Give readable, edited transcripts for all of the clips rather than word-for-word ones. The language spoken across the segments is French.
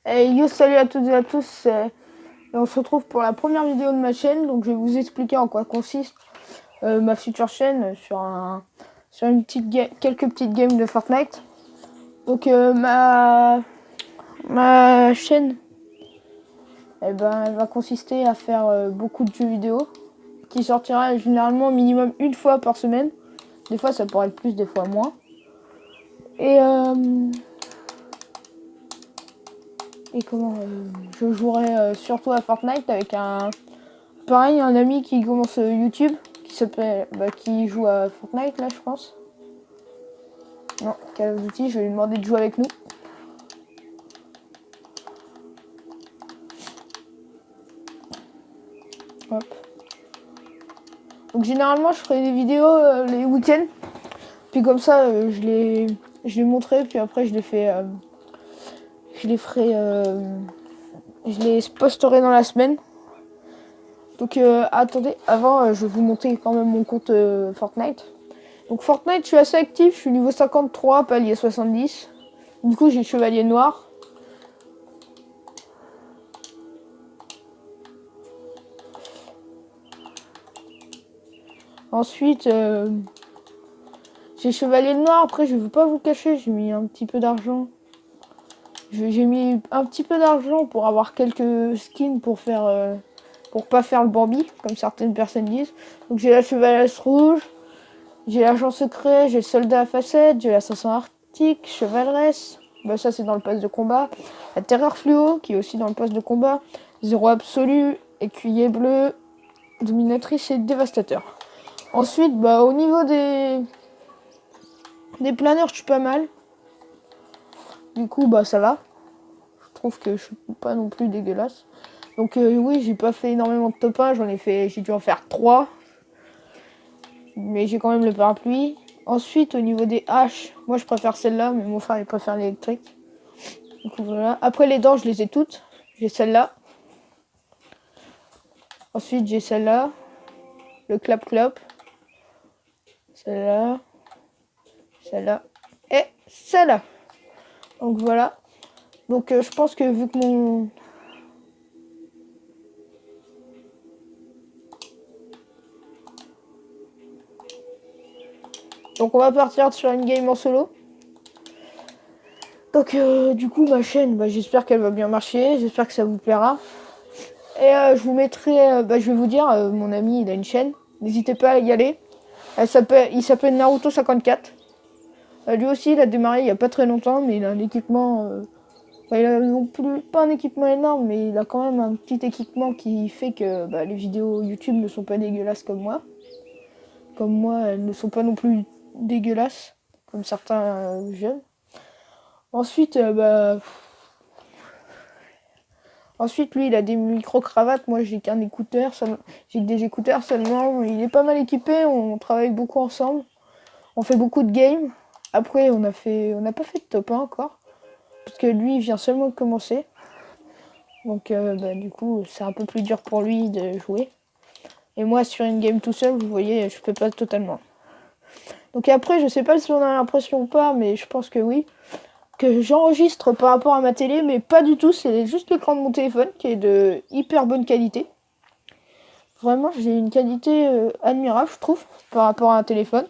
Et yo, salut à toutes et à tous. Et on se retrouve pour la première vidéo de ma chaîne. Donc, je vais vous expliquer en quoi consiste ma future chaîne sur quelques petites games de Fortnite. Donc, ma chaîne, elle va consister à faire beaucoup de jeux vidéo qui sortira généralement minimum une fois par semaine. Des fois, ça pourrait être plus, des fois moins. Et je jouerai surtout à Fortnite avec un ami qui commence YouTube, qui joue à Fortnite là, je pense. Non, Call of Duty, je vais lui demander de jouer avec nous. Hop. Donc généralement, je ferai des vidéos les week-ends. Puis comme ça, je les montrerai, puis après je les posterai dans la semaine. Donc attendez, avant je vais vous montrer quand même mon compte Fortnite. Donc Fortnite, je suis assez actif, je suis niveau 53, palier 70. Du coup, j'ai chevalier noir. Ensuite, j'ai chevalier noir. Après, je ne veux pas vous cacher, j'ai mis un petit peu d'argent. J'ai mis un petit peu d'argent pour avoir quelques skins pour pas faire le Bambi, comme certaines personnes disent. Donc j'ai la chevaleuse rouge, j'ai l'agent secret, j'ai le soldat à facettes, j'ai l'assassin arctique, chevaleresse. Bah ça c'est dans le pass de combat. La terreur fluo qui est aussi dans le pass de combat. Zéro absolu, écuyer bleu, dominatrice et dévastateur. Ensuite, bah au niveau des planeurs, je suis pas mal. Du coup, bah ça va. Je trouve que je suis pas non plus dégueulasse. Donc oui, j'ai pas fait énormément de top 1, j'ai dû en faire 3. Mais j'ai quand même le parapluie. Ensuite, au niveau des haches, moi je préfère celle-là, mais mon frère il préfère l'électrique. Donc voilà. Après les dents, je les ai toutes. J'ai celle-là. Ensuite, j'ai celle-là. Le clap-clap. Celle-là. Celle-là. Et celle-là. Donc voilà. Donc je pense que vu que mon... Donc on va partir sur une game en solo. Donc du coup ma chaîne, j'espère qu'elle va bien marcher, j'espère que ça vous plaira. Et je vous mettrai, je vais vous dire, mon ami il a une chaîne, n'hésitez pas à y aller. Il s'appelle Naruto 54. Lui aussi il a démarré il n'y a pas très longtemps, mais il a un équipement... il a non plus pas un équipement énorme, mais il a quand même un petit équipement qui fait que les vidéos YouTube ne sont pas dégueulasses comme moi. Comme moi, elles ne sont pas non plus dégueulasses, comme certains jeunes. Ensuite, ensuite, lui, il a des micro-cravates. Moi, j'ai qu'un écouteur. J'ai que des écouteurs seulement. Il est pas mal équipé. On travaille beaucoup ensemble. On fait beaucoup de games. Après, on n'a pas fait de top 1 encore. Parce que lui, il vient seulement de commencer. Donc, du coup, c'est un peu plus dur pour lui de jouer. Et moi, sur une game tout seul, vous voyez, je peux pas totalement. Donc après, je sais pas si on a l'impression ou pas, mais je pense que oui. Que j'enregistre par rapport à ma télé, mais pas du tout. C'est juste l'écran de mon téléphone qui est de hyper bonne qualité. Vraiment, j'ai une qualité admirable, je trouve, par rapport à un téléphone.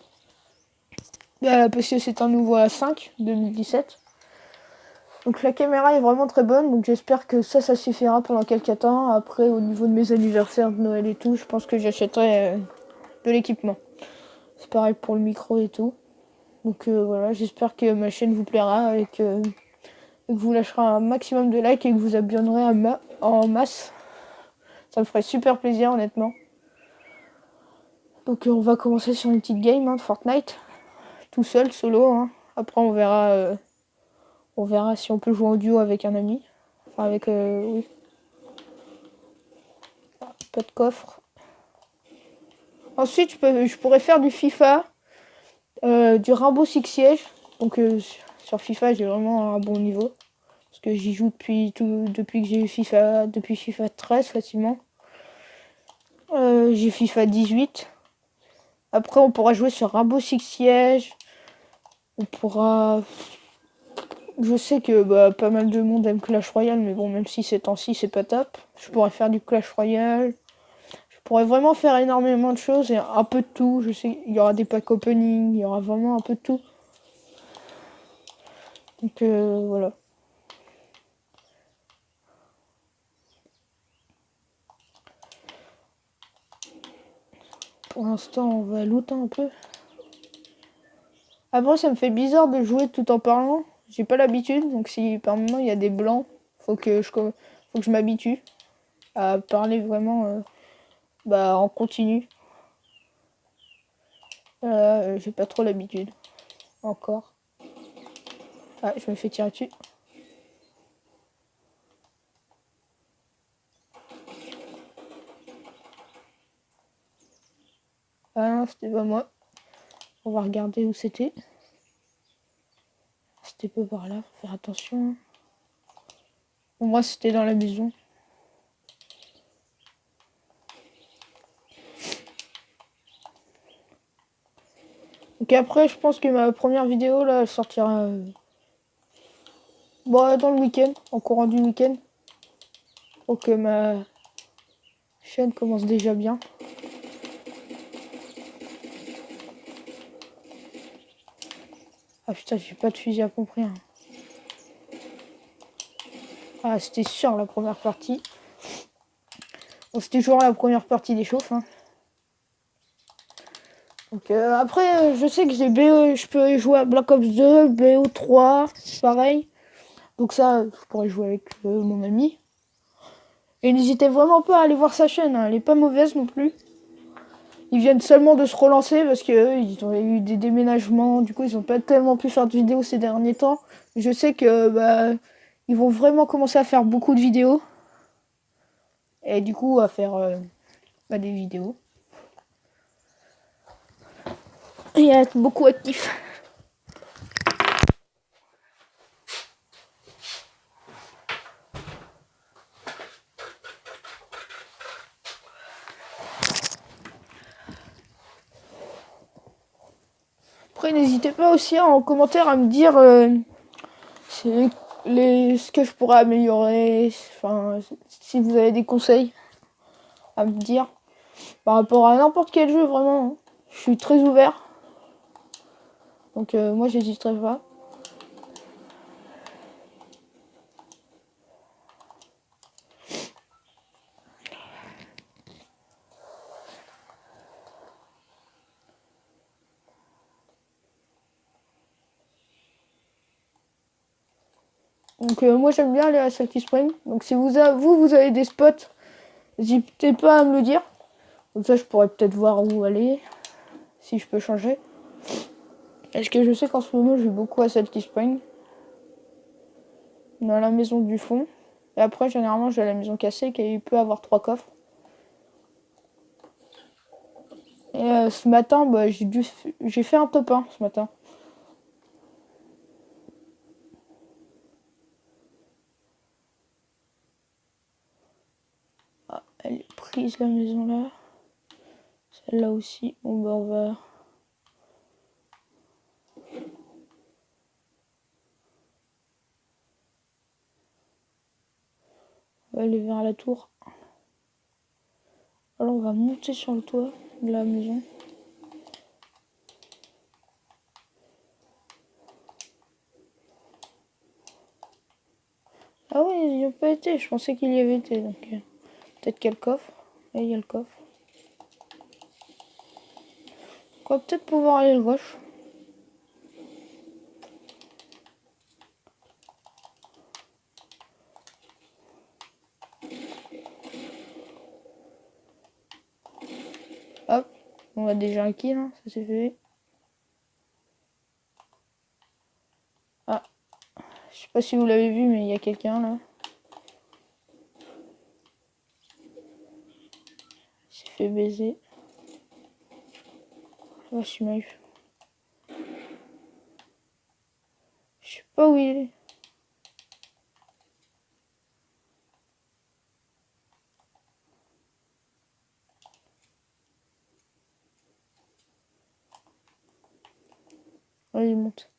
Parce que c'est un nouveau A5 2017. Donc la caméra est vraiment très bonne, donc j'espère que ça suffira pendant quelques temps. Après, au niveau de mes anniversaires de Noël et tout, je pense que j'achèterai de l'équipement. C'est pareil pour le micro et tout. Donc voilà, j'espère que ma chaîne vous plaira et que vous lâcherez un maximum de likes et que vous abonnerez en masse. Ça me ferait super plaisir, honnêtement. Donc on va commencer sur une petite game de Fortnite. Tout seul, solo. Après on verra si on peut jouer en duo avec un ami. Enfin avec... oui. Pas de coffre. Ensuite je pourrais faire du FIFA. Du Rainbow Six Siege. Donc sur FIFA j'ai vraiment un bon niveau. Parce que j'y joue depuis que j'ai eu depuis FIFA 13 facilement. J'ai FIFA 18. Après, on pourra jouer sur Rainbow Six Siege. On pourra Je sais que bah, pas mal de monde aime Clash Royale, mais bon, même si ces temps-ci c'est pas top, je pourrais faire du Clash Royale. Je pourrais vraiment faire énormément de choses et un peu de tout. Je sais qu'il y aura des packs opening, il y aura vraiment un peu de tout. Donc voilà. Pour l'instant, on va looter un peu. Après, ça me fait bizarre de jouer tout en parlant. J'ai pas l'habitude, donc si par moment il y a des blancs, faut que je m'habitue à parler vraiment bah, en continu. J'ai pas trop l'habitude. Encore. Ah, je me fais tirer dessus. Ah non, c'était pas moi. On va regarder où c'était. C'était pas par là, faut faire attention. Pour moi, c'était dans la maison. Donc après, je pense que ma première vidéo, là, elle sortira bon, dans le week-end, en courant du week-end. Pour que ma chaîne commence déjà bien. Ah putain, j'ai pas de fusil à pompe, rien. Ah, c'était sûr la première partie. Bon, c'était toujours la première partie des chauffes. Hein. Donc après, je sais que j'ai BO, je peux jouer à Black Ops 2, BO3, pareil. Donc ça, je pourrais jouer avec mon ami. Et n'hésitez vraiment pas à aller voir sa chaîne, hein. Elle est pas mauvaise non plus. Ils viennent seulement de se relancer parce que ils ont eu des déménagements, du coup ils ont pas tellement pu faire de vidéos ces derniers temps. Je sais que bah, ils vont vraiment commencer à faire beaucoup de vidéos. Et du coup à faire bah, des vidéos. Et à être beaucoup actifs. Après n'hésitez pas aussi en commentaire à me dire ce que je pourrais améliorer. Enfin, si vous avez des conseils à me dire par rapport à n'importe quel jeu vraiment. Hein. Je suis très ouvert. Donc moi j'hésiterai pas. Donc moi j'aime bien aller à Salty Spring. Donc si vous avez des spots, n'hésitez pas à me le dire. Comme ça je pourrais peut-être voir où aller. Si je peux changer. Parce que je sais qu'en ce moment je vais beaucoup à Salty Spring. Dans la maison du fond. Et après généralement j'ai la maison cassée qui peut avoir 3 coffres. Et ce matin bah, j'ai fait un top 1 ce matin. Ah, elle est prise la maison là. Celle-là aussi. Bon bah on va aller vers la tour. Alors on va monter sur le toit de la maison. Ah oui, il n'y a pas été, je pensais qu'il y avait été. Donc peut-être qu'il y a le coffre. Et il y a le coffre. On va peut-être pouvoir aller à gauche. Hop, on a déjà un kill, hein, ça c'est fait. Ah, je sais pas si vous l'avez vu, mais il y a quelqu'un là. Il s'est fait baiser. Oh, je suis mal. Je sais pas où il est. Oh, il monte.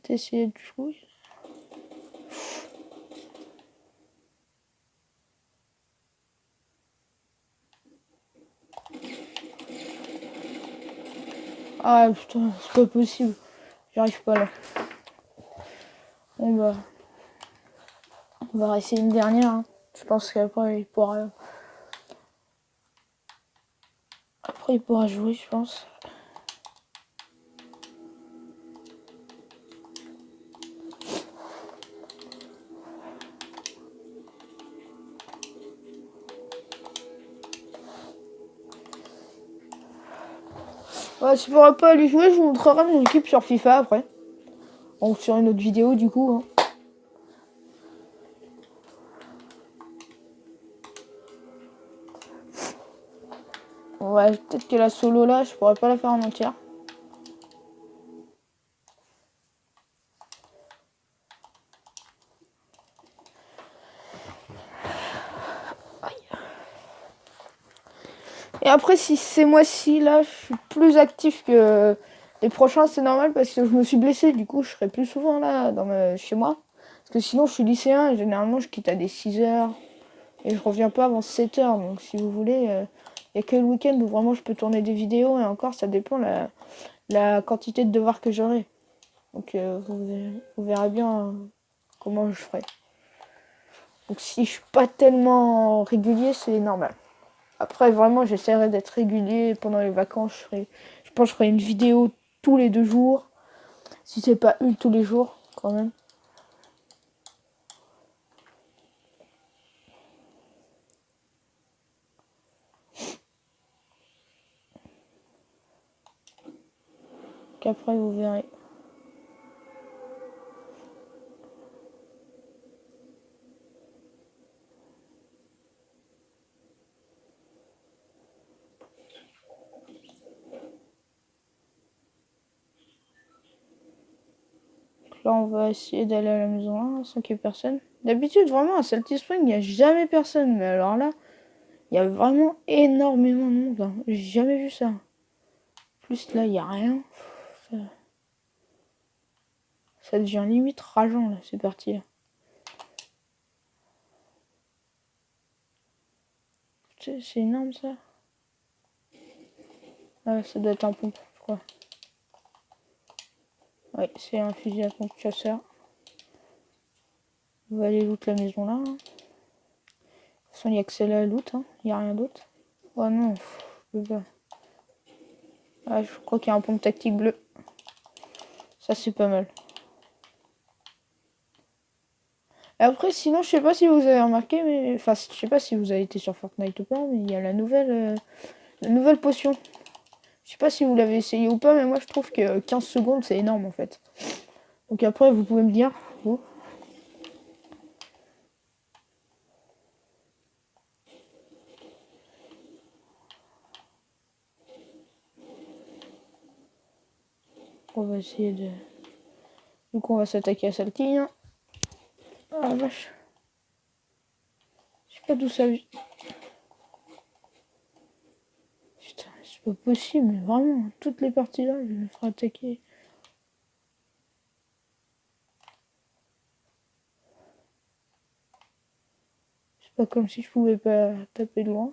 peut-être essayer de jouer. Ah putain, c'est pas possible. J'arrive pas là. Bon bah. On va essayer une dernière. Hein. Je pense qu'après il pourra. Après il pourra jouer, je pense. Ouais, si je pourrais pas aller jouer, je vous montrerai mon équipe sur FIFA après. Ou sur une autre vidéo du coup. Hein. Ouais, peut-être que la solo là, je pourrais pas la faire en entière. Et après, si ces mois-ci là, je suis plus actif que les prochains, c'est normal parce que je me suis blessé. Du coup, je serai plus souvent là chez moi. Parce que sinon, je suis lycéen et généralement, je quitte à des 6h. Et je reviens pas avant 7h. Donc, si vous voulez, il n'y a que le week-end où vraiment je peux tourner des vidéos. Et encore, ça dépend la quantité de devoirs que j'aurai. Donc, vous verrez bien comment je ferai. Donc, si je suis pas tellement régulier, c'est normal. Après, vraiment, j'essaierai d'être régulier pendant les vacances. Je pense que je ferai une vidéo tous les 2 jours. Si c'est pas une tous les jours, quand même. Qu'après, vous verrez. Là, on va essayer d'aller à la maison 1 sans qu'il y ait personne. D'habitude, vraiment, à Salty Spring, il n'y a jamais personne. Mais alors là, il y a vraiment énormément de monde. Hein. J'ai jamais vu ça. Plus là, il n'y a rien. Ça devient limite rageant, là, c'est parti. Là. C'est énorme, ça. Ah, ça doit être un pompe, je crois. Ouais, c'est un fusil à pompe chasseur. On va aller loot la maison là. Hein. De toute façon, il n'y a que celle-là à loot. Hein. Il n'y a rien d'autre. Oh non, je peux pas. Ah, je crois qu'il y a un pompe tactique bleu. Ça, c'est pas mal. Et après, sinon, je sais pas si vous avez remarqué, mais. Enfin, je sais pas si vous avez été sur Fortnite ou pas, mais il y a la nouvelle potion. Je sais pas si vous l'avez essayé ou pas, mais moi, je trouve que 15 secondes, c'est énorme en fait. Donc après, vous pouvez me dire, vous. On va essayer de. Du coup, on va s'attaquer à Salty. Hein. Ah la vache. Je sais pas d'où ça vient. Putain, c'est pas possible, mais vraiment, toutes les parties là, je me ferai attaquer. C'est pas comme si je pouvais pas taper de loin.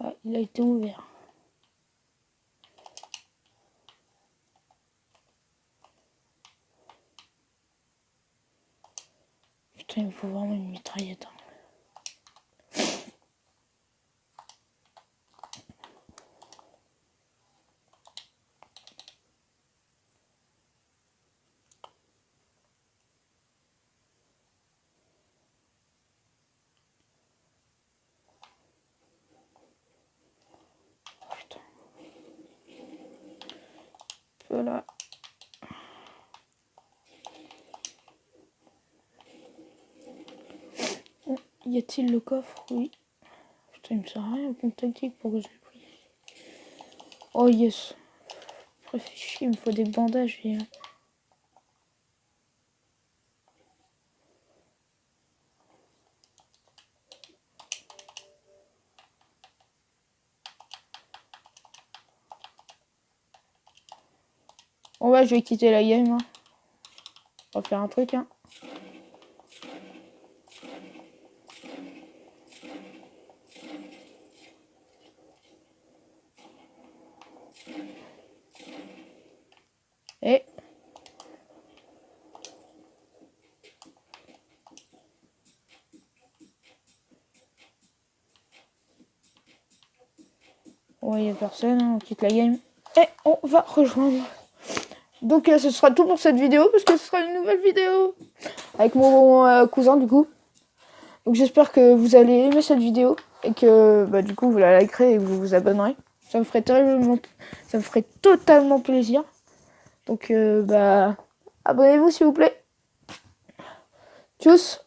Ah, il a été ouvert. Putain, il me faut vraiment une mitraillette. Hein. Voilà. Y a-t-il le coffre? Oui. Putain, il me sert à rien aucune tactique pour que je l'ai pris. Oh yes. Réfléchis, il me faut des bandages et... Bon ouais, je vais quitter la game. Hein. On va faire un truc. Hein. Et... ouais, il n'y a personne. Hein. On quitte la game. Et on va rejoindre. Donc ce sera tout pour cette vidéo. Parce que ce sera une nouvelle vidéo. Avec mon cousin du coup. Donc j'espère que vous allez aimer cette vidéo. Et que bah, du coup vous la likerez et que vous vous abonnerez. Ça me ferait totalement plaisir. Donc bah abonnez-vous s'il vous plaît. Tchuss.